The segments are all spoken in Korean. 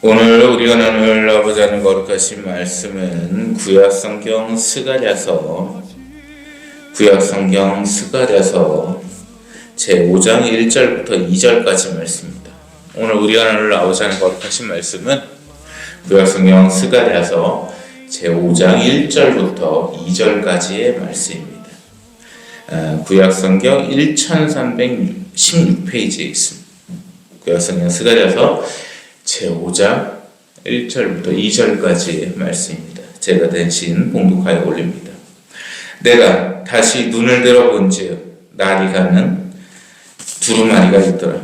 오늘 우리가 나누려고자 하는 거룩하신 말씀은 구약성경 스가랴서 제5장 1절부터 2절까지 말씀입니다. 오늘 우리가 나누려고자 하는 거룩하신 말씀은 구약성경 스가랴서 제5장 1절부터 2절까지의 말씀입니다. 구약성경 1316페이지에 있습니다. 구약성경 스가랴서 제5장 1절부터 2절까지의 말씀입니다. 제가 대신 봉독하여 올립니다. 내가 다시 눈을 들어본즉 날이 가는 두루마리가 있더라.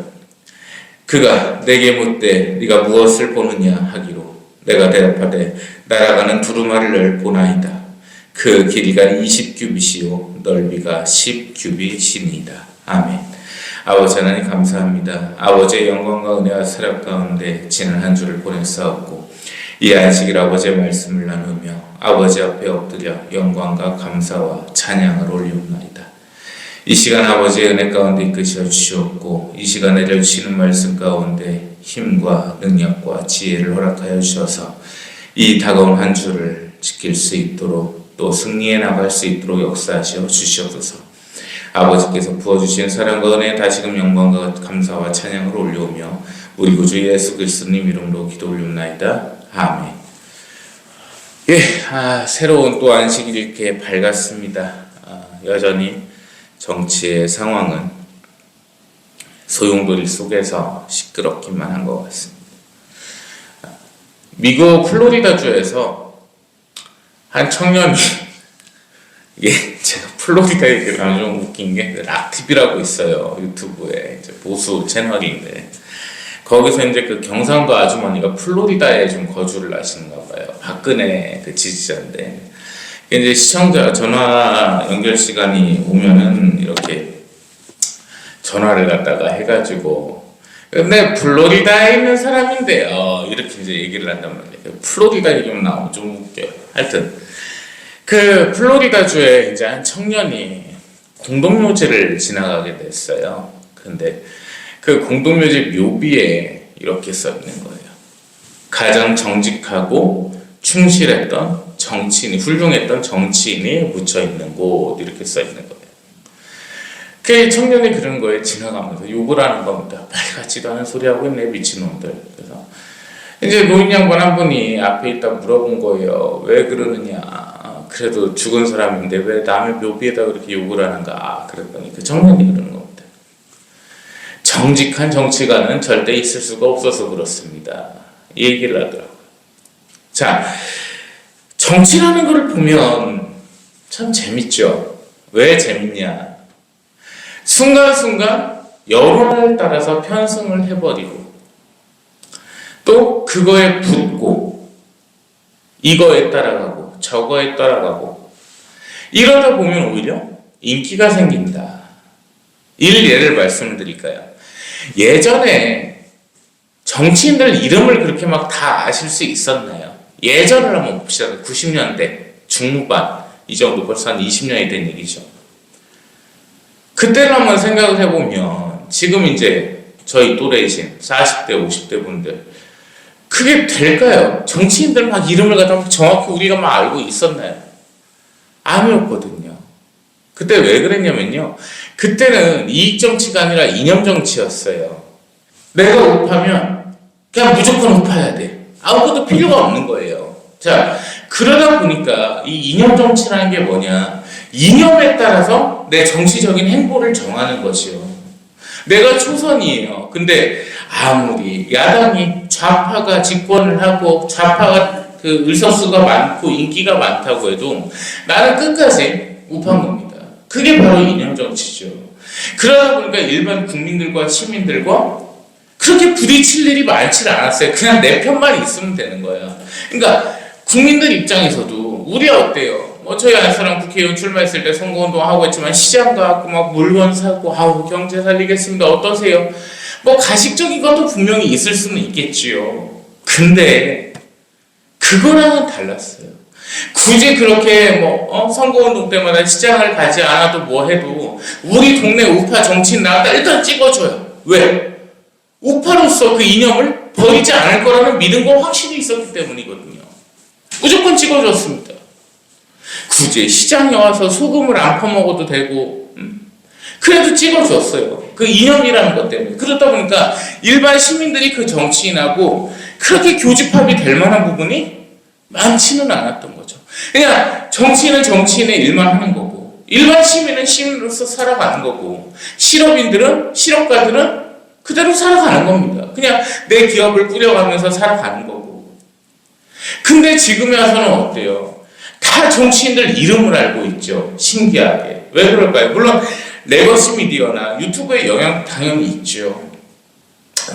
그가 내게 묻되 네가 무엇을 보느냐 하기로 내가 대답하되 날아가는 두루마리를 보나이다. 그 길이가 20규빗이요 넓이가 10규빗이니이다. 아멘. 아버지 하나님 감사합니다. 아버지의 영광과 은혜와 사랑 가운데 지난 한 주를 보냈사옵고 이 안식일 아버지의 말씀을 나누며 아버지 앞에 엎드려 영광과 감사와 찬양을 올리옵나이다. 이 시간 아버지의 은혜 가운데 이끄시어 주시옵고 이 시간 내려주시는 말씀 가운데 힘과 능력과 지혜를 허락하여 주셔서 이 다가온 한 주를 지킬 수 있도록 또 승리해 나갈 수 있도록 역사하시어 주시옵소서. 아버지께서 부어주신 사랑과 은혜 다시금 영광과 감사와 찬양을 올려오며 우리 구주 예수 그리스도님 이름으로 기도 올립나이다. 아멘. 새로운 또 안식일이 이렇게 밝았습니다. 여전히 정치의 상황은 소용돌이 속에서 시끄럽기만 한 것 같습니다. 미국 플로리다주에서 한 청년이 제가 플로리다 얘기를 좀 웃긴 게 락티비라고 있어요. 유튜브에 이제 보수 채널인데 거기서 이제 그 경상도 아주머니가 플로리다에 좀 거주를 하시는가 봐요. 박근혜 그 지지자인데 이제 시청자 전화 연결 시간이 오면은 이렇게 전화를 갖다가 해가지고 근데 플로리다에 있는 사람인데요 이렇게 이제 얘기를 한단 말이에요. 플로리다 얘기만 나오면 좀 웃겨요. 하여튼 그 플로리다주에 이제 한 청년이 공동묘지를 지나가게 됐어요. 근데 그 공동묘지 묘비에 이렇게 써 있는 거예요. 가장 정직하고 충실했던 정치인이, 훌륭했던 정치인이 묻혀 있는 곳 이렇게 써 있는 거예요. 그 청년이 그런 거에 지나가면서 욕을 하는 겁니다. 말 같지도 않은 소리 하고 있네 미친놈들. 그래서 이제 노인 양반 한 분이 앞에 있다 물어본 거예요. 왜 그러느냐. 그래도 죽은 사람인데 왜 남의 묘비에다 그렇게 욕을 하는가 그랬더니 그 청년이 그러는 겁니다. 정직한 정치가는 절대 있을 수가 없어서 그렇습니다. 이 얘기를 하더라고요. 자, 정치라는 걸 보면 참 재밌죠. 왜 재밌냐. 순간순간 여론을 따라서 편승을 해버리고 또 그거에 붙고 이거에 따라가고 저거에 따라가고 이러다 보면 오히려 인기가 생긴다. 예를 말씀을 드릴까요? 예전에 정치인들 이름을 그렇게 막 다 아실 수 있었나요? 예전을 한번 봅시다. 90년대 중후반 이 정도 벌써 한 20년이 된 얘기죠. 그때를 한번 생각을 해보면 지금 이제 저희 또래이신 40대 50대 분들 그게 될까요? 정치인들 막 이름을 갖다 정확히 우리가 막 알고 있었나요? 아니었거든요. 그때 왜 그랬냐면요. 그때는 이익정치가 아니라 이념정치였어요. 내가 옵하면 그냥 무조건 옵해야 돼. 아무것도 필요가 없는 거예요. 자, 그러다 보니까 이 이념정치라는 게 뭐냐. 이념에 따라서 내 정치적인 행보를 정하는 것이요. 내가 초선이에요. 근데 아무리 야당이 좌파가 집권을 하고 좌파가 그 의석수가 많고 인기가 많다고 해도 나는 끝까지 우파인 겁니다. 그게 바로 이념정치죠. 그러다 보니까 일반 국민들과 시민들과 그렇게 부딪힐 일이 많지 않았어요. 그냥 내 편만 있으면 되는 거예요. 그러니까 국민들 입장에서도 우리 어때요? 저희 안사람 국회의원 출마했을 때 선거운동하고 했지만 시장 가고 막 물건 사고 경제 살리겠습니다. 어떠세요? 가식적인 것도 분명히 있을 수는 있겠지요. 근데 그거랑은 달랐어요. 굳이 그렇게 선거운동 때마다 시장을 가지 않아도 뭐 해도 우리 동네 우파 정치인 나왔다 일단 찍어줘요. 왜? 우파로서 그 이념을 버리지 않을 거라는 믿음과 확신이 있었기 때문이거든요. 무조건 찍어줬습니다. 굳이 시장에 와서 소금을 안 퍼먹어도 되고 그래도 찍어줬어요. 그 이념이라는 것 때문에. 그러다 보니까 일반 시민들이 그 정치인하고 그렇게 교집합이 될 만한 부분이 많지는 않았던 거죠. 그냥 정치인은 정치인의 일만 하는 거고 일반 시민은 시민으로서 살아가는 거고 실업인들은 실업가들은 그대로 살아가는 겁니다. 그냥 내 기업을 꾸려가면서 살아가는 거고. 근데 지금에 와서는 어때요? 다 정치인들 이름을 알고 있죠. 신기하게. 왜 그럴까요? 물론 레거시 미디어나 유튜브의 영향도 당연히 있죠.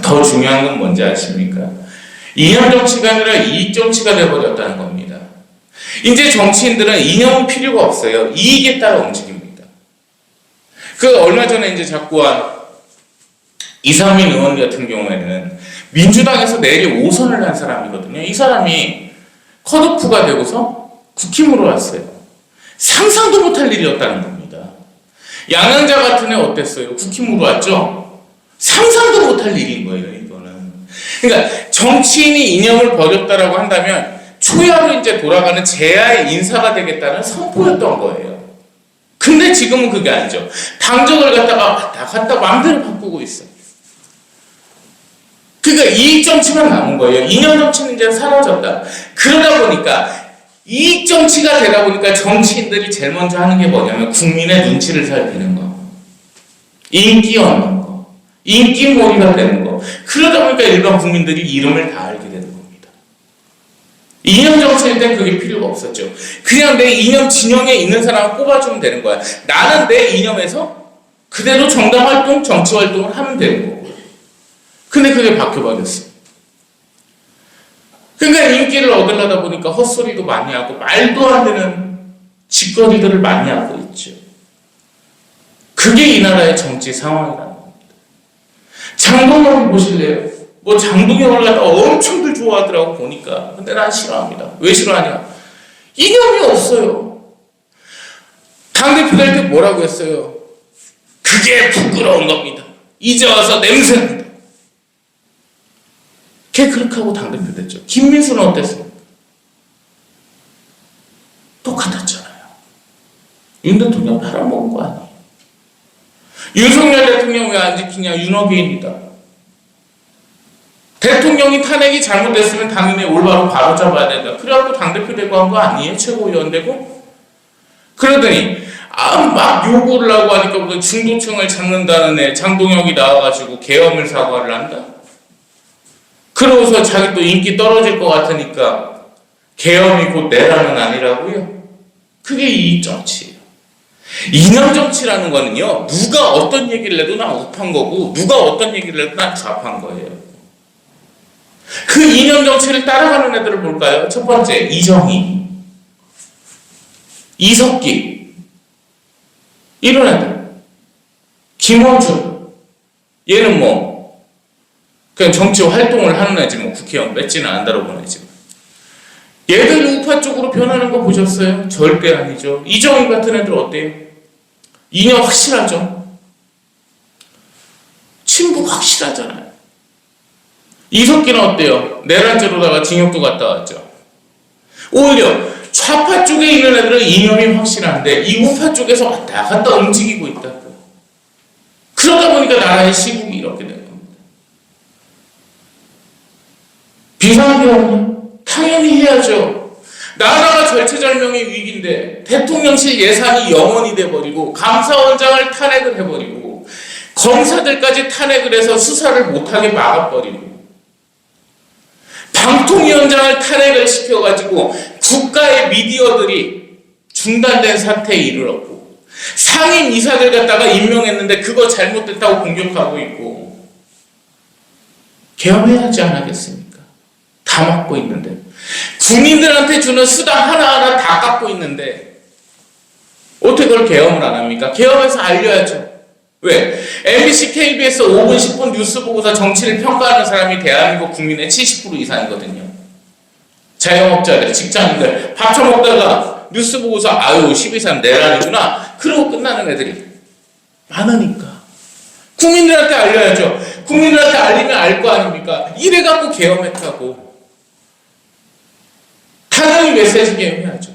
더 중요한 건 뭔지 아십니까? 이념 정치가 아니라 이익 정치가 되어버렸다는 겁니다. 이제 정치인들은 이념은 필요가 없어요. 이익에 따라 움직입니다. 그 얼마 전에 이제 자꾸 한 이상민 의원 같은 경우에는 민주당에서 내리 5선을 한 사람이거든요. 이 사람이 컷오프가 되고서 국힘으로 왔어요. 상상도 못할 일이었다는 겁니다. 양양자 같은 애 어땠어요? 국힘으로 왔죠? 상상도 못할 일인 거예요, 이거는. 그러니까 정치인이 이념을 버렸다라고 한다면 초야로 이제 돌아가는 제야의 인사가 되겠다는 선포였던 거예요. 근데 지금은 그게 아니죠. 당적을 갖다가 왔다 갔다 마음대로 바꾸고 있어요. 그러니까 이익 정치만 남은 거예요. 이념 정치는 이제 사라졌다. 그러다 보니까 이익 정치가 되다 보니까 정치인들이 제일 먼저 하는 게 뭐냐면 국민의 눈치를 살피는 거, 인기 얻는 거, 인기몰이가 되는 거. 그러다 보니까 일반 국민들이 이름을 다 알게 되는 겁니다. 이념 정치일 땐 그게 필요가 없었죠. 그냥 내 이념 진영에 있는 사람을 뽑아주면 되는 거야. 나는 내 이념에서 그대로 정당 활동, 정치 활동을 하면 되는 거고. 근데 그게 바뀌어버렸어요. 그러니까 인기를 얻으려다 보니까 헛소리도 많이 하고 말도 안 되는 짓거리들을 많이 하고 있죠. 그게 이 나라의 정치 상황이라는 겁니다. 장동혁을 보실래요? 뭐 장동혁을 갖다 엄청들 좋아하더라고 보니까. 근데 난 싫어합니다. 왜 싫어하냐? 이념이 없어요. 당대표 될 때 뭐라고 했어요? 그게 부끄러운 겁니다. 이제 와서 냄새난다. 걔 그렇게 하고 당대표 됐죠. 김민수는 어땠습니까? 똑같았잖아요. 윤 대통령 팔아먹은 거 아니에요. 윤석열 대통령 왜 안 지키냐? 윤호기입니다. 대통령이 탄핵이 잘못됐으면 당연히 올바로 바로잡아야 된다. 그래갖고 당대표 되고 한 거 아니에요? 최고위원 되고? 그러더니 막 요구를 하고 하니까 무슨 중도층을 찾는다는 애 장동혁이 나와가지고 계엄을 사과를 한다? 그러고서 자기 또 인기 떨어질 것 같으니까 계엄이 곧 내란은 아니라고요? 그게 이익 정치예요. 이념 정치라는 거는요, 누가 어떤 얘기를 해도 난 우파인 거고 누가 어떤 얘기를 해도 난 좌파인 거예요. 그 이념 정치를 따라가는 애들을 볼까요? 첫 번째, 이정희, 이석기, 이런 애들. 김어준, 얘는 뭐 그냥 정치 활동을 하는 애지 뭐 국회의원 맺지는 않다고 보는 애지. 얘들 우파 쪽으로 변하는 거 보셨어요? 절대 아니죠. 이정희 같은 애들 어때요? 이념 확실하죠? 친북 확실하잖아요. 이석기는 어때요? 내란죄로다가 징역도 갔다 왔죠. 오히려 좌파 쪽에 있는 애들은 이념이 확실한데 이 우파 쪽에서 왔다 갔다 움직이고 있다고. 그러다 보니까 나라의 시국이 이렇게 된 겁니다. 비상계엄요? 당연히 해야죠. 나라가 절체절명의 위기인데 대통령실 예산이 0원이 돼버리고 감사원장을 탄핵을 해버리고 검사들까지 탄핵을 해서 수사를 못하게 막아버리고 방통위원장을 탄핵을 시켜가지고 국가의 미디어들이 중단된 사태에 이르렀고 상임 이사들 갖다가 임명했는데 그거 잘못됐다고 공격하고 있고 계엄해야지 않겠습니까? 다 막고 있는데 국민들한테 주는 수당 하나하나 다 깎고 있는데 어떻게 그걸 계엄을 안 합니까? 계엄해서 알려야죠. 왜? MBC, KBS 5분, 10분 뉴스 보고서 정치를 평가하는 사람이 대한민국 국민의 70% 이상이거든요. 자영업자들, 직장인들 밥 처먹다가 뉴스 보고서 아유 12.3 내란이구나 그러고 끝나는 애들이 많으니까 국민들한테 알려야죠. 국민들한테 알리면 알 거 아닙니까? 이래갖고 계엄했다고. 당연히 메시지 계엄해야죠.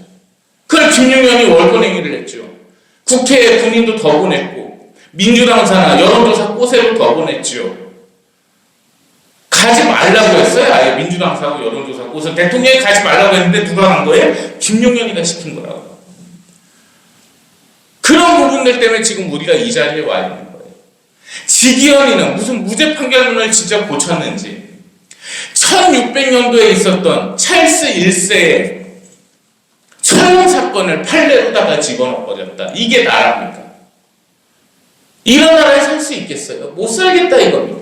그걸 김용현이 월권행위를 했죠. 국회에 군인도 더 보냈고 민주당 산하 여론조사 꼬세로 더 보냈죠. 가지 말라고 했어요. 아예 민주당 사고 여론조사 꼬세. 대통령이 가지 말라고 했는데 누가 간 거예요? 김용현이가 시킨 거라고. 그런 부분들 때문에 지금 우리가 이 자리에 와 있는 거예요. 지기현이는 무슨 무죄 판결문을 진짜 고쳤는지, 1600년도에 있었던 찰스 1세의 천령 사건을 판례로다가 집어넣어버렸다. 이게 나라입니까? 이런 나라에 살 수 있겠어요? 못 살겠다 이겁니다.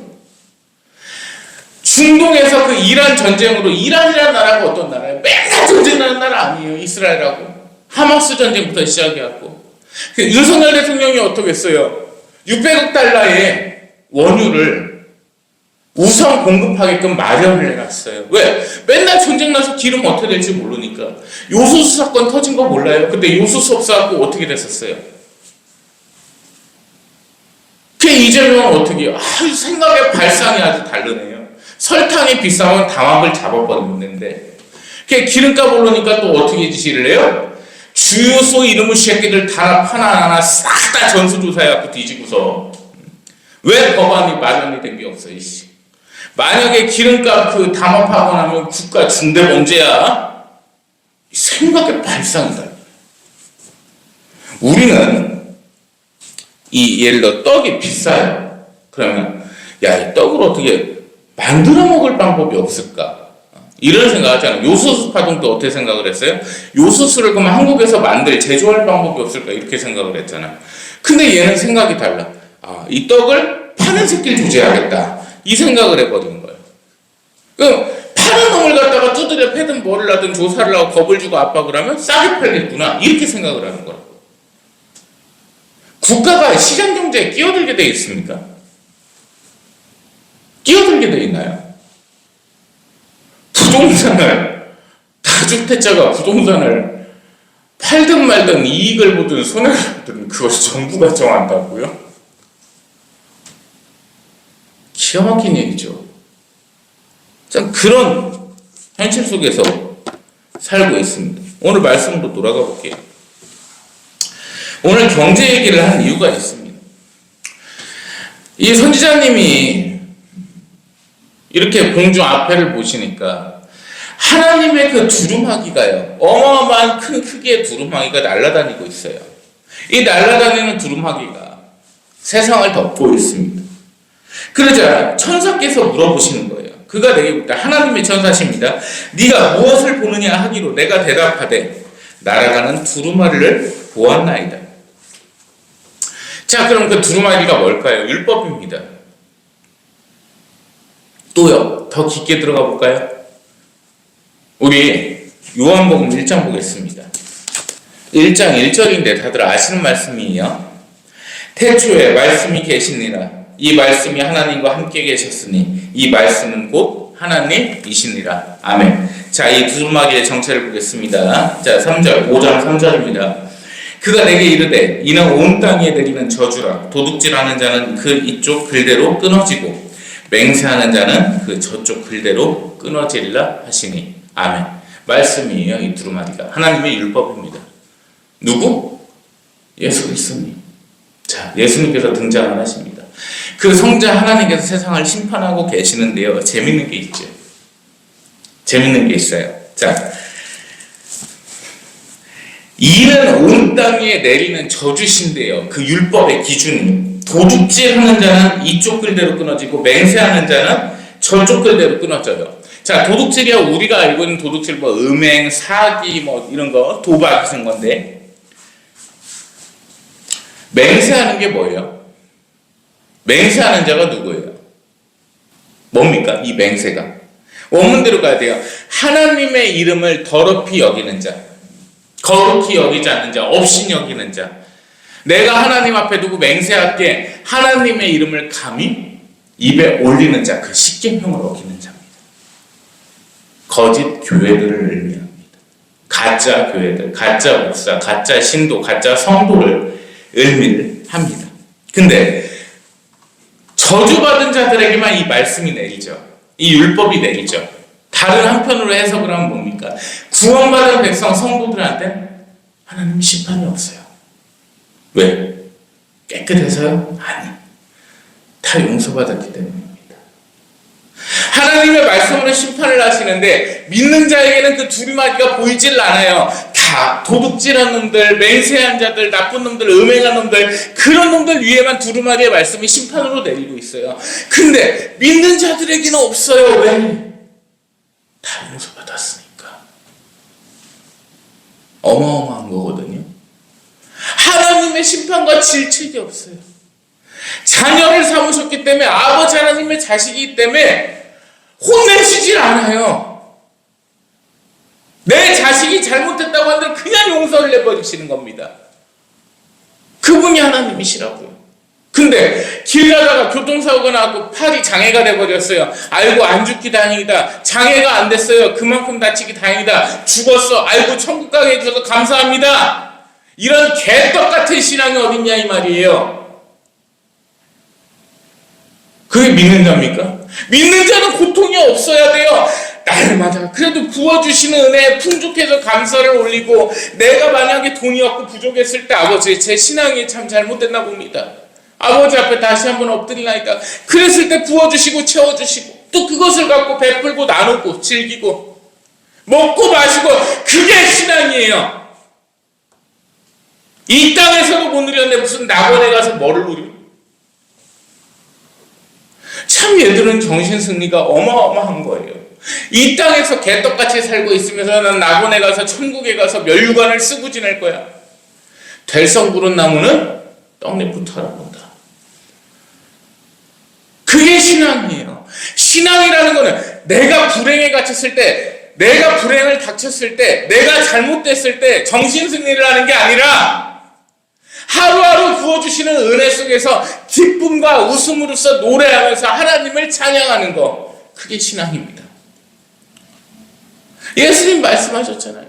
중동에서 그 이란 전쟁으로, 이란이라는 나라가 어떤 나라예요? 맨날 전쟁하는 나라 아니에요. 이스라엘하고 하마스 전쟁부터 시작해갖고, 그 윤석열 대통령이 어떻게 했어요? 600억 달러의 원유를 우선 공급하게끔 마련을 해놨어요. 왜? 맨날 전쟁 나서 기름 어떻게 될지 모르니까. 요소수 사건 터진 거 몰라요? 근데 요소수 없어갖고 어떻게 됐었어요? 그 이재명은 어떻게 해요? 생각의 발상이 아주 다르네요. 설탕이 비싸면 담합을 잡아버리는데, 그 기름값 오르니까 또 어떻게 지시를 해요? 주유소 이름을 새끼들 단합 하나하나 싹 다 전수조사해갖고 뒤지고서 왜 법안이 마련이 된 게 없어, 이씨. 만약에 기름값 그 담합하고 나면 국가 중대 문제야. 생각의 발상이다. 우리는 예를 들어 떡이 비싸요. 그러면 야, 이 떡을 어떻게 만들어 먹을 방법이 없을까? 이런 생각 하잖아요. 요소수 파동도 어떻게 생각을 했어요? 요소수를 그러면 한국에서 제조할 방법이 없을까? 이렇게 생각을 했잖아요. 근데 얘는 생각이 달라. 이 떡을 파는 새끼를 조제하겠다. 이 생각을 해버리는 거예요. 그럼 파는 놈을 갖다가 두드려 패든 뭐를 하든 조사를 하고 겁을 주고 압박을 하면 싸게 팔겠구나. 이렇게 생각을 하는 거라고. 국가가 시장경제에 끼어들게 돼 있습니까? 끼어들게 돼 있나요? 부동산을, 다주택자가 부동산을 팔든 말든 이익을 보든 손해를 보든 그것이 정부가 정한다고요? 기가 막힌 얘기죠. 참 그런 현실 속에서 살고 있습니다. 오늘 말씀으로 돌아가 볼게요. 오늘 경제 얘기를 한 이유가 있습니다. 이 선지자님이 이렇게 공중 앞에를 보시니까 하나님의 그 두루마기가요, 어마어마한 큰 크기의 두루마기가 날아다니고 있어요. 이 날아다니는 두루마기가 세상을 덮고 있습니다. 그러자 천사께서 물어보시는 거예요. 그가 내게 묻다. 하나님의 천사십니다. 네가 무엇을 보느냐 하기로 내가 대답하되 날아가는 두루마리를 보았나이다. 자, 그럼 그 두루마리가 뭘까요? 율법입니다. 또요, 더 깊게 들어가 볼까요? 우리 요한복음 1장 보겠습니다. 1장 1절인데 다들 아시는 말씀이에요. 태초에 말씀이 계시니라. 이 말씀이 하나님과 함께 계셨으니 이 말씀은 곧 하나님이시니라. 아멘. 자, 이 두루마기의 정체를 보겠습니다. 자, 3절, 5장 3절입니다. 그가 내게 이르되 이는 온 땅에 내리는 저주라. 도둑질하는 자는 그 이쪽 글대로 끊어지고 맹세하는 자는 그 저쪽 글대로 끊어지리라 하시니. 아멘. 말씀이에요. 이 두루마리가 하나님의 율법입니다. 누구? 예수 그리스도님. 자, 예수님께서 등장을 하십니다. 그 성자 하나님께서 세상을 심판하고 계시는데요, 재밌는 게 있죠. 재밌는 게 있어요. 자, 이는 온 땅에 내리는 저주신데요, 그 율법의 기준이 도둑질하는 자는 이쪽 글대로 끊어지고 맹세하는 자는 저쪽 글대로 끊어져요. 자, 도둑질이야 우리가 알고 있는 도둑질, 뭐 음행, 사기, 뭐 이런 거, 도박 같은 건데, 맹세하는 게 뭐예요? 맹세하는 자가 누구예요? 뭡니까? 이 맹세가 원문대로 가야 돼요. 하나님의 이름을 더럽히 여기는 자, 거룩히 여기지 않는 자, 업신 여기는 자. 내가 하나님 앞에 두고 맹세할게, 하나님의 이름을 감히 입에 올리는 자, 그 십계명을 어기는 자입니다. 거짓 교회들을 의미합니다. 가짜 교회들, 가짜 목사, 가짜 신도, 가짜 성도를 의미를 합니다. 근데 저주받은 자들에게만 이 말씀이 내리죠. 이 율법이 내리죠. 다른 한편으로 해석을 하면 뭡니까? 구원받은 백성 성도들한테 하나님 심판이 없어요. 왜? 깨끗해서요? 아니. 다 용서받았기 때문입니다. 하나님의 말씀으로 심판을 하시는데 믿는 자에게는 그 두루마리가 보이질 않아요. 다 도둑질한 놈들, 맹세한 자들, 나쁜 놈들, 음행한 놈들, 그런 놈들 위에만 두루마리의 말씀이 심판으로 내리고 있어요. 근데 믿는 자들에게는 없어요. 왜? 다 용서받았으니까. 어마어마한 거거든요. 하나님의 심판과 질책이 없어요. 자녀를 삼으셨기 때문에, 아버지 하나님의 자식이기 때문에 혼내시질 않아요. 내 자식이 잘못했다고 하는데 그냥 용서를 내버리시는 겁니다. 그분이 하나님이시라고요. 근데 길 가다가 교통사고가 나고 팔이 장애가 돼버렸어요. 아이고 안 죽기 다행이다. 장애가 안 됐어요. 그만큼 다치기 다행이다. 죽었어. 아이고 천국 가게 해주셔서 감사합니다. 이런 개떡같은 신앙이 어딨냐 이 말이에요. 그게 믿는 자입니까? 믿는 자는 고통이 없어야 돼요. 날마다 그래도 부어주시는 은혜에 풍족해서 감사를 올리고, 내가 만약에 돈이 없고 부족했을 때 아버지 제 신앙이 참 잘못됐나 봅니다. 아버지 앞에 다시 한번 엎드리나이다. 그랬을 때 부어주시고 채워주시고 또 그것을 갖고 베풀고 나누고 즐기고 먹고 마시고, 그게 신앙이에요. 이 땅에서도 못 누렸는데 무슨 낙원에 가서 뭐를 누려? 참 얘들은 정신승리가 어마어마한 거예요. 이 땅에서 개떡같이 살고 있으면서 난 낙원에 가서 천국에 가서 멸류관을 쓰고 지낼 거야. 될성 부른 나무는 떡잎부터 알아본다. 그게 신앙이에요. 신앙이라는 거는 내가 불행에 갇혔을 때, 내가 불행을 닥쳤을 때, 내가 잘못됐을 때 정신승리를 하는 게 아니라 하루하루 부어주시는 은혜 속에서 기쁨과 웃음으로써 노래하면서 하나님을 찬양하는 거, 그게 신앙입니다. 예수님 말씀하셨잖아요.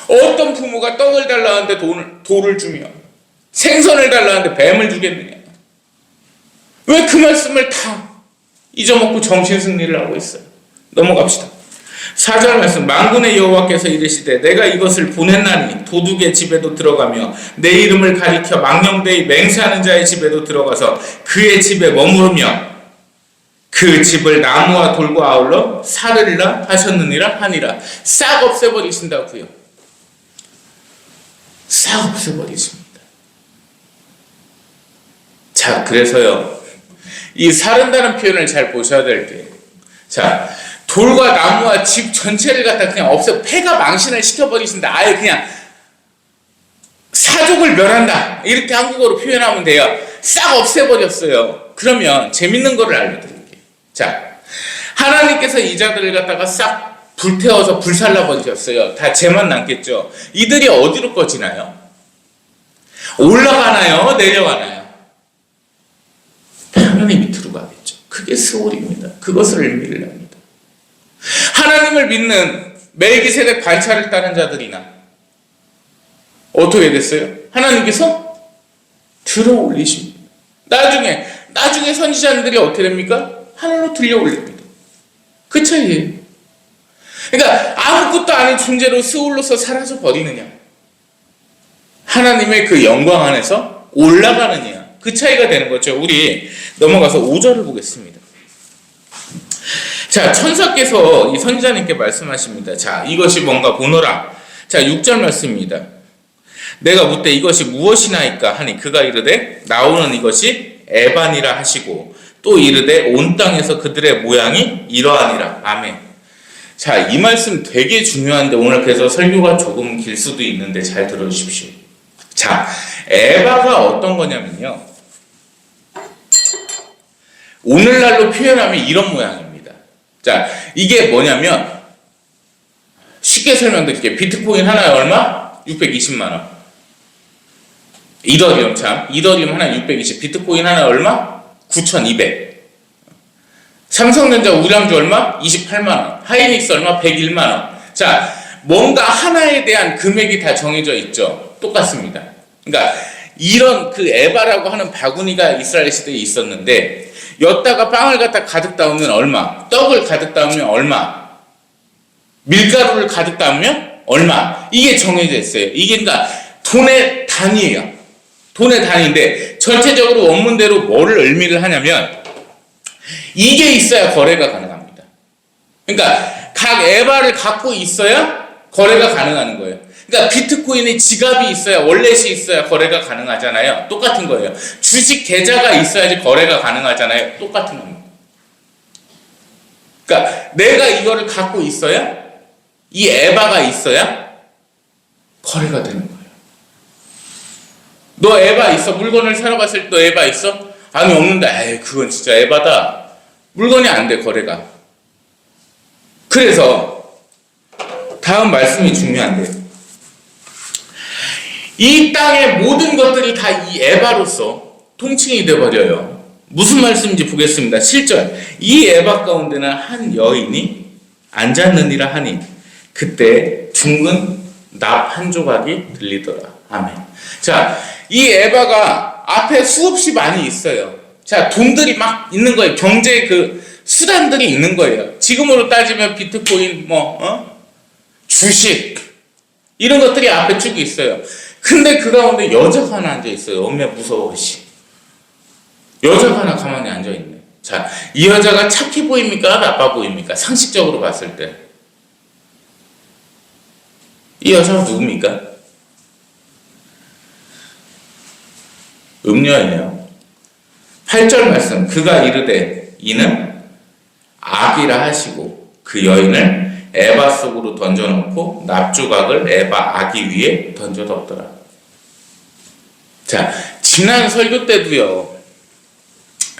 어떤 부모가 떡을 달라는데 돌을 주며 생선을 달라는데 뱀을 주겠느냐. 왜 그 말씀을 다 잊어먹고 정신승리를 하고 있어요. 넘어갑시다. 4절 말씀, 만군의 여호와께서 이르시되 내가 이것을 보냈나니 도둑의 집에도 들어가며 내 이름을 가리켜 망령되이 맹세하는 자의 집에도 들어가서 그의 집에 머무르며 그 집을 나무와 돌과 아울러 사르리라 하셨느니라 하니라. 싹 없애버리신다고요. 싹 없애버리십니다. 자, 그래서요, 이 사른다는 표현을 잘 보셔야 될 게, 자, 돌과 나무와 집 전체를 갖다 그냥 없애, 폐가 망신을 시켜버리신다. 아예 그냥 사족을 멸한다. 이렇게 한국어로 표현하면 돼요. 싹 없애버렸어요. 그러면 재밌는 거를 알려드릴게요. 자, 하나님께서 이 자들을 갖다가 싹 불태워서 불살라버리셨어요. 다 죄만 남겠죠. 이들이 어디로 꺼지나요? 올라가나요? 내려가나요? 당연히 밑으로 가겠죠. 그게 스올입니다. 그것을 의미를 합니다. 하나님을 믿는 멜기세덱 관찰을 따른 자들이나 어떻게 됐어요? 하나님께서 들어 올리십니다. 나중에 선지자들이 어떻게 됩니까? 하늘로 들려 올립니다. 그 차이예요. 그러니까 아무것도 아닌 존재로 스올로서 사라져 버리느냐, 하나님의 그 영광 안에서 올라가느냐, 그 차이가 되는 거죠. 우리 넘어가서 5절을 보겠습니다. 자, 천사께서 이 선지자님께 말씀하십니다. 자, 이것이 뭔가 보노라. 자, 6절 말씀입니다. 내가 묻되 이것이 무엇이나이까 하니 그가 이르되 나오는 이것이 에반이라 하시고 또 이르되 온 땅에서 그들의 모양이 이러하니라. 아멘. 자, 이 말씀 되게 중요한데 오늘 그래서 설교가 조금 길 수도 있는데 잘 들어주십시오. 자, 에바가 어떤 거냐면요, 오늘날로 표현하면 이런 모양입니다. 자, 이게 뭐냐면 쉽게 설명드릴게요. 비트코인 하나에 얼마? 620만 원. 이더리움 하나에 620. 비트코인 하나에 얼마? 9,200. 삼성전자 우량주 얼마? 28만 원. 하이닉스 얼마? 101만 원. 자, 뭔가 하나에 대한 금액이 다 정해져 있죠. 똑같습니다. 그러니까 이런 그 에바라고 하는 바구니가 이스라엘 시대에 있었는데, 엿다가 빵을 갖다 가득 담으면 얼마, 떡을 가득 담으면 얼마, 밀가루를 가득 담으면 얼마, 이게 정해져 있어요. 이게 그러니까 돈의 단위예요. 돈의 단위인데 전체적으로 원문대로 뭐를 의미를 하냐면 이게 있어야 거래가 가능합니다. 그러니까 각 에바를 갖고 있어야 거래가 가능한 거예요. 그러니까 비트코인의 지갑이 있어야, 월렛이 있어야 거래가 가능하잖아요. 똑같은 거예요. 주식 계좌가 있어야지 거래가 가능하잖아요. 똑같은 겁니다. 그러니까 내가 이거를 갖고 있어야, 이 에바가 있어야 거래가 되는 거예요. 너 에바 있어? 물건을 사러 갔을 때 너 에바 있어? 아니, 없는데. 에이, 그건 진짜 에바다. 물건이 안 돼, 거래가. 그래서 다음 말씀이 중요한데, 이 땅의 모든 것들이 다 이 에바로서 통칭이 되어버려요. 무슨 말씀인지 보겠습니다. 7절. 이 에바 가운데는 한 여인이 앉았느니라 하니 그때 둥근 납 한 조각이 들리더라. 아멘. 자, 이 에바가 앞에 수없이 많이 있어요. 자, 돈들이 막 있는 거예요. 경제 그 수단들이 있는 거예요. 지금으로 따지면 비트코인, 주식, 이런 것들이 앞에 쭉 있어요. 근데 그 가운데 여자가 하나 앉아 있어요. 엄매 무서워, 씨. 여자가 하나 가만히 앉아 있네. 자, 이 여자가 착해 보입니까? 나빠 보입니까? 상식적으로 봤을 때. 이 여자가 누굽니까? 음녀예요. 8절 말씀. 그가 이르되 이는 악이라 하시고 그 여인을 에바 속으로 던져놓고 납조각을 에바 아기 위에 던져뒀더라. 자, 지난 설교 때도요,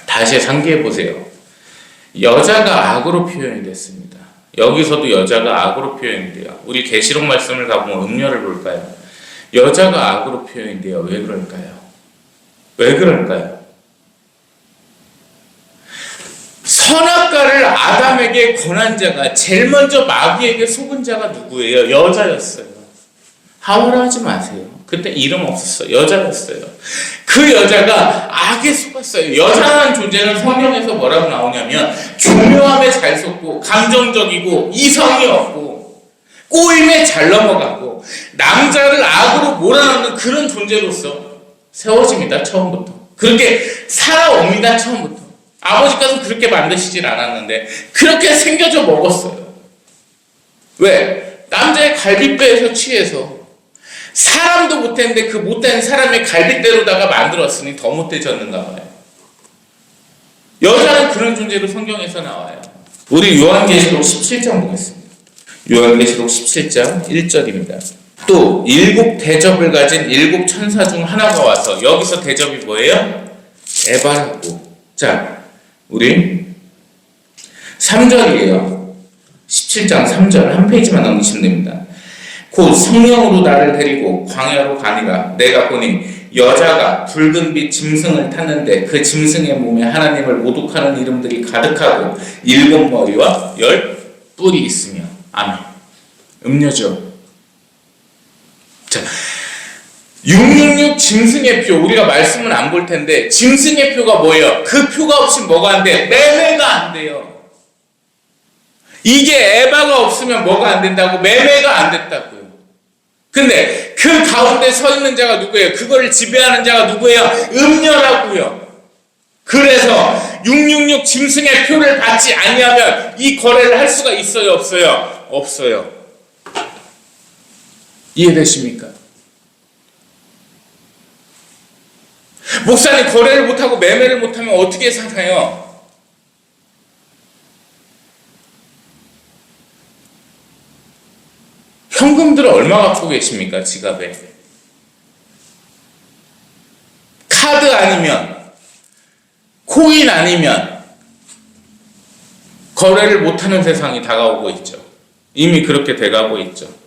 다시 상기해 보세요. 여자가 악으로 표현이 됐습니다. 여기서도 여자가 악으로 표현이 돼요. 우리 계시록 말씀을 가보면 음녀를 볼까요? 여자가 악으로 표현이 돼요. 왜 그럴까요? 왜 그럴까요? 선악과를 아담에게 권한 자가, 제일 먼저 마귀에게 속은 자가 누구예요? 여자였어요. 하와라 하지 마세요. 그때 이름 없었어요. 여자였어요. 그 여자가 악에 속았어요. 여자라는 존재는 성경에서 뭐라고 나오냐면 교묘함에 잘 속고 감정적이고 이성이 없고 꼬임에 잘 넘어가고 남자를 악으로 몰아넣는 그런 존재로서 세워집니다. 처음부터. 그렇게 살아옵니다. 처음부터. 아버지께서 그렇게 만드시질 않았는데 그렇게 생겨져 먹었어요. 왜? 남자의 갈비뼈에서 취해서 사람도 못했는데 그 못된 사람의 갈비뼈로다가 만들었으니 더 못해졌는가 봐요. 여자는 그런 존재로 성경에서 나와요. 우리 요한계시록 17장 보겠습니다. 요한계시록 17장 1절입니다. 또 7 대접을 가진 7 천사 중 하나가 와서, 여기서 대접이 뭐예요? 에바라고. 자, 우리 3절이에요. 17장 3절 한 페이지만 넘기시면 됩니다. 곧 성령으로 나를 데리고 광야로 가니라. 내가 보니 여자가 붉은 빛 짐승을 탔는데 그 짐승의 몸에 하나님을 모독하는 이름들이 가득하고 7 머리와 10 뿔이 있으며. 아멘. 음료죠. 자, 666 짐승의 표, 우리가 말씀은 안 볼 텐데 짐승의 표가 뭐예요? 그 표가 없이 뭐가 안 돼? 매매가 안 돼요. 이게 에바가 없으면 뭐가 안 된다고? 매매가 안 됐다고요. 근데 그 가운데 서 있는 자가 누구예요? 그거를 지배하는 자가 누구예요? 음녀라고요. 그래서 666 짐승의 표를 받지 아니하면 이 거래를 할 수가 있어요? 없어요? 없어요. 이해되십니까? 목사님, 거래를 못하고 매매를 못하면 어떻게 사나요? 현금들을 얼마 갖고 계십니까? 지갑에. 카드 아니면, 코인 아니면 거래를 못하는 세상이 다가오고 있죠. 이미 그렇게 돼가고 있죠.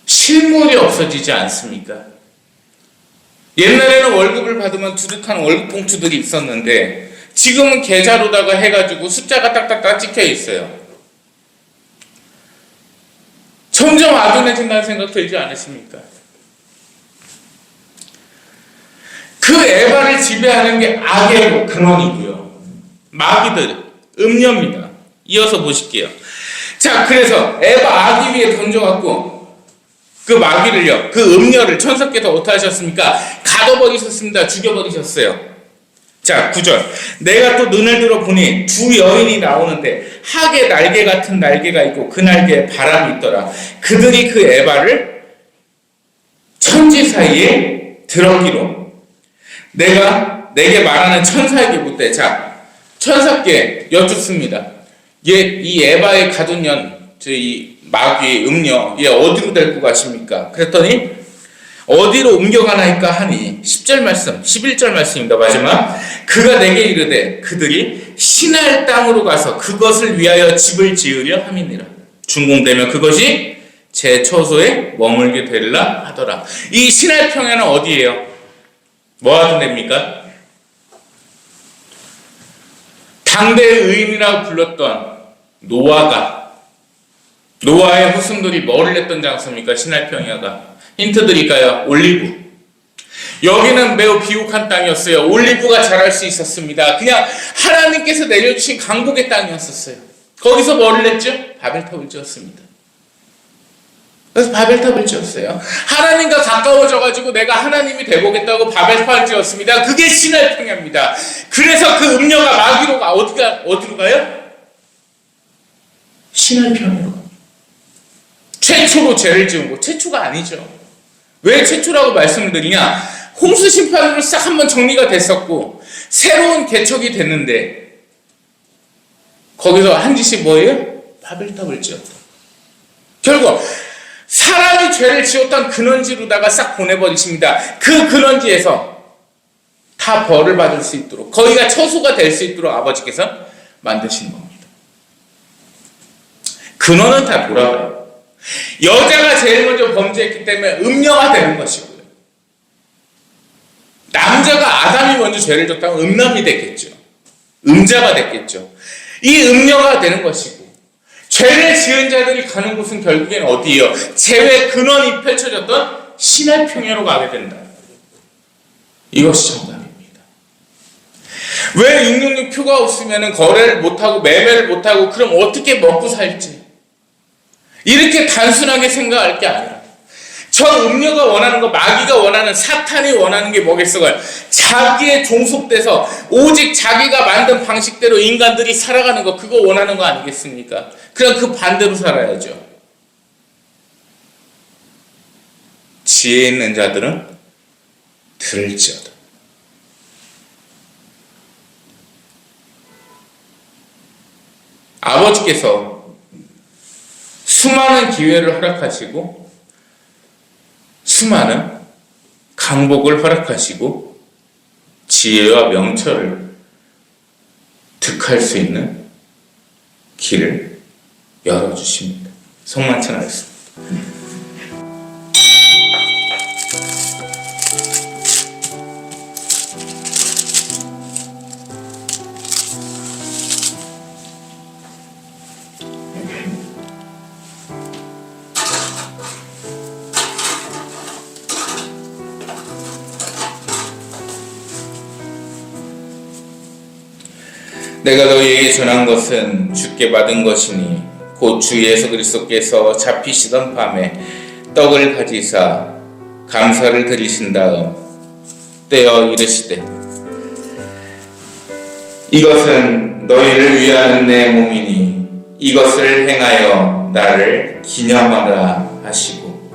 실물이 없어지지 않습니까? 옛날에는 월급을 받으면 두둑한 월급 봉투들이 있었는데 지금은 계좌로다가 해가지고 숫자가 딱딱딱 찍혀 있어요. 점점 아둔해진다는 생각 들지 않으십니까? 그 에바를 지배하는 게 악의 근원이고요. 마귀들, 음녀입니다. 이어서 보실게요. 자, 그래서 에바 아기 위에 던져갖고 그 마귀를요, 그 음녀를 천사께서 어떻게 하셨습니까? 가둬버리셨습니다. 죽여버리셨어요. 자, 9절. 내가 또 눈을 들어 보니 두 여인이 나오는데 학의 날개 같은 날개가 있고 그 날개에 바람이 있더라. 그들이 그 에바를 천지 사이에 들었기로. 내가 내게 말하는 천사에게 묻되, 자, 천사께 여쭙습니다. 이 에바의 가둔 년, 이 마귀, 음녀, 얘 어디로 데리고 가십니까? 그랬더니 어디로 옮겨가나이까 하니 10절 말씀, 11절 말씀입니다. 마지막. 그가 내게 이르되 그들이 시날 땅으로 가서 그것을 위하여 집을 지으려 함이니라. 준공되면 그것이 제 처소에 머물게 되리라 하더라. 이 시날 평야는 어디예요? 뭐 하던 데입니까? 당대 의인이라고 불렀던 노아의 후손들이 머리를 냈던 장소입니까? 시날 평야가. 힌트 드릴까요? 올리브. 여기는 매우 비옥한 땅이었어요. 올리브가 자랄 수 있었습니다. 그냥 하나님께서 내려주신 강복의 땅이었었어요. 거기서 뭐를 냈죠? 바벨탑을 지었습니다. 그래서 바벨탑을 지었어요. 하나님과 가까워져가지고 내가 하나님이 되보겠다고 바벨탑을 지었습니다. 그게 시날 평야입니다. 그래서 그 음녀가 마귀로가 어디로 가요? 시날 평야로 갑니다. 최초로 죄를 지은 거. 최초가 아니죠. 왜 최초라고 말씀을 드리냐? 홍수 심판으로 싹 한번 정리가 됐었고 새로운 개척이 됐는데 거기서 한 짓이 뭐예요? 바벨탑을 지었다. 결국 사람이 죄를 지었던 근원지로다가 싹 보내버리십니다. 그 근원지에서 다 벌을 받을 수 있도록, 거기가 처소가 될 수 있도록 아버지께서 만드신 겁니다. 근원은 다 돌아가요. 여자가 제일 먼저 범죄했기 때문에 음녀가 되는 것이고요. 남자가 아담이 먼저 죄를 졌다면 음남이 됐겠죠. 음자가 됐겠죠. 이 음녀가 되는 것이고, 죄를 지은 자들이 가는 곳은 결국엔 어디예요? 죄의 근원이 펼쳐졌던 시날 평야로 가게 된다. 이것이 정답입니다. 왜 666 표가 없으면 거래를 못하고 매매를 못하고 그럼 어떻게 먹고 살지? 이렇게 단순하게 생각할 게 아니라 저 음녀가 원하는 거, 마귀가 원하는, 사탄이 원하는 게 뭐겠어요? 자기의 종속돼서 오직 자기가 만든 방식대로 인간들이 살아가는 거, 그거 원하는 거 아니겠습니까? 그럼 그 반대로 살아야죠. 지혜 있는 자들은 들을지어다. 아버지께서 수많은 기회를 허락하시고 수많은 강복을 허락하시고 지혜와 명철을 득할 수 있는 길을 열어주십니다. 성만찬하겠습니다. 내가 너희에게 전한 것은 주께 받은 것이니 곧 주 예수 그리스도께서 잡히시던 밤에 떡을 가지사 감사를 드리신 다음 떼어 이르시되 이것은 너희를 위하는 내 몸이니 이것을 행하여 나를 기념하라 하시고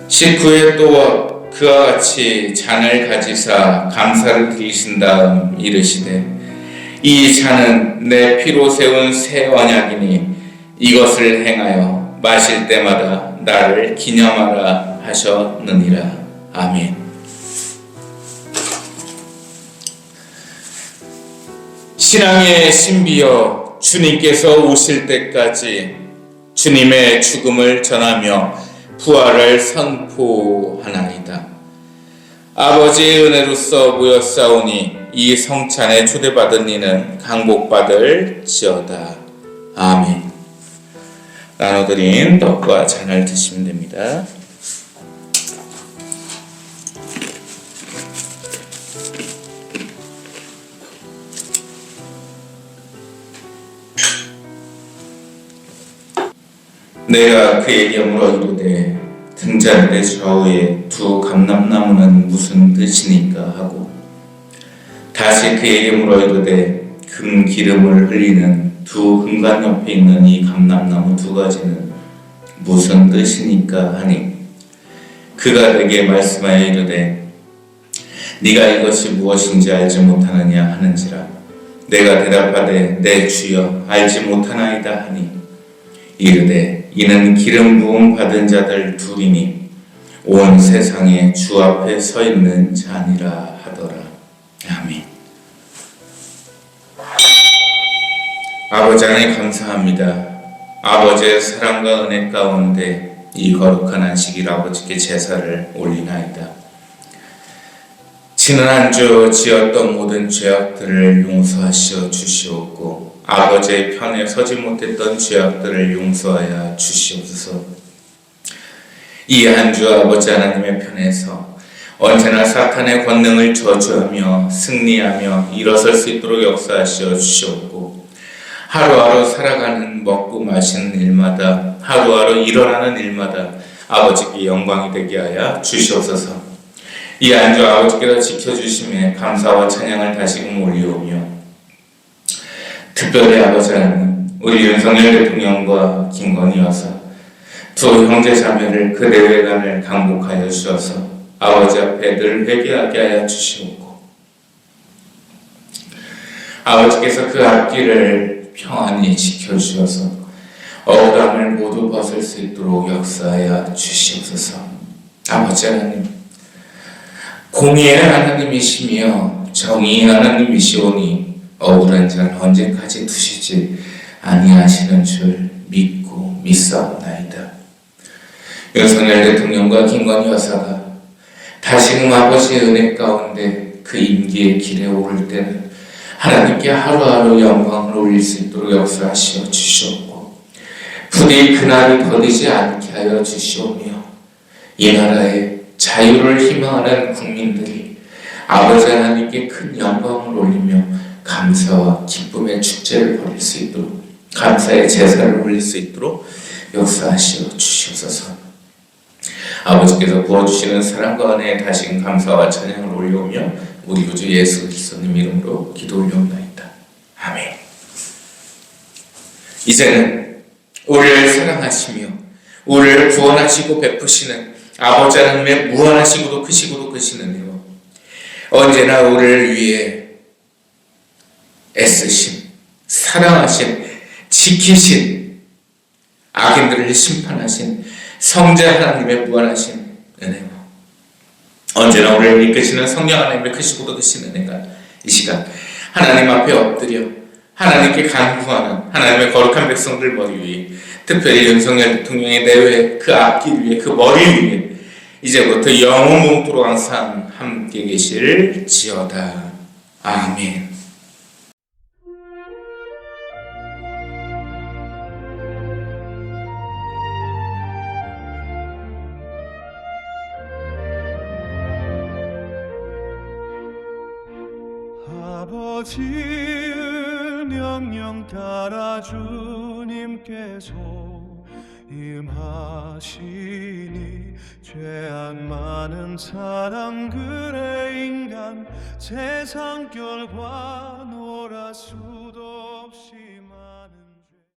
식후에 또 그와 같이 잔을 가지사 감사를 드리신 다음 이르시되 이 잔은 내 피로 세운 새 언약이니 이것을 행하여 마실 때마다 나를 기념하라 하셨느니라. 아멘. 신앙의 신비여, 주님께서 오실 때까지 주님의 죽음을 전하며 부활을 선포하나이다. 아버지의 은혜로서 모였사오니 이 성찬에 초대받은 이는 강복받을지어다. 아멘. 나눠드린 떡과 잔을 드시면 됩니다. 내가 그에게 물어 이르되 등잔대 좌우에 두 감람나무는 무슨 뜻이니까 하고 다시 그에게 물어 이르되 금 기름을 흘리는 두 금관 옆에 있는 이 감람나무 두 가지는 무슨 뜻이니까 하니 그가 내게 말씀하여 이르되 네가 이것이 무엇인지 알지 못하느냐 하는지라 내가 대답하되 내 주여 알지 못하나이다 하니 이르되 이는 기름 부음 받은 자들 둘이니 온 세상에 주 앞에 서 있는 자니라 하더라. 아멘. 아버지 하나님 감사합니다. 아버지의 사랑과 은혜 가운데 이 거룩한 안식일 아버지께 제사를 올리나이다. 지난 한 주 지었던 모든 죄악들을 용서하시어 주시옵고 아버지의 편에 서지 못했던 죄악들을 용서하여 주시옵소서. 이 한 주 아버지 하나님의 편에서 언제나 사탄의 권능을 저주하며 승리하며 일어설 수 있도록 역사하시어 주시옵고 하루하루 살아가는 먹고 마시는 일마다 하루하루 일어나는 일마다 아버지께 영광이 되게 하여 주시옵소서. 이 한 주 아버지께서 지켜주심에 감사와 찬양을 다시금 올리오며 특별히 아버지 하나님 우리 윤석열 대통령과 김건희 여사 두 형제 자매를 그 내외간을 강복하여 주셔서 아버지 앞에 늘 회개하게 하여 주시옵고 아버지께서 그 앞길을 평안히 지켜주셔서 억울함을 모두 벗을 수 있도록 역사하여 주시옵소서. 아버지 하나님 공의의 하나님이시며 정의의 하나님이시오니 억울한 자를 언제까지 두시지 아니하시는 줄 믿고 믿사옵나이다. 윤석열 대통령과 김건희 여사가 다시금 아버지의 은혜 가운데 그 임기의 길에 오를 때는 하나님께 하루하루 영광을 올릴 수 있도록 역사하시어 주시옵고 부디 그날이 더디지 않게 하여 주시오며 이 나라의 자유를 희망하는 국민들이 아버지 하나님께 큰 영광을 올리며 감사와 기쁨의 축제를 벌일 수 있도록 감사의 제사를 올릴 수 있도록 역사하시어 주시옵소서. 아버지께서 부어주시는 사랑과 은혜에 다시금 감사와 찬양을 올려오며 우리 구주 예수 그리스도님 이름으로 기도 올려옵나이다. 아멘. 이제는 우리를 사랑하시며 우리를 구원하시고 베푸시는 아버지 하나님의 무한하시고도 크시고도 크신 은혜와 언제나 우리를 위해 애쓰신 사랑하신 지키신 악인들을 심판하신 성자 하나님의 무한하신 은혜와 언제나 우리를 이끄시는 성령 하나님의 크시고도 크신 은혜가 이 시간 하나님 앞에 엎드려 하나님께 간구하는 하나님의 거룩한 백성들 머리 위에 특별히 윤석열 대통령의 내외 그 앞길 위에 그 머리 위에 이제부터 영원토록 항상 함께 계실지어다. 아멘. 아버지의 명령 따라 주님께서 임하시니 죄악 많은 사람들의 인간 세상 결과 놀았소.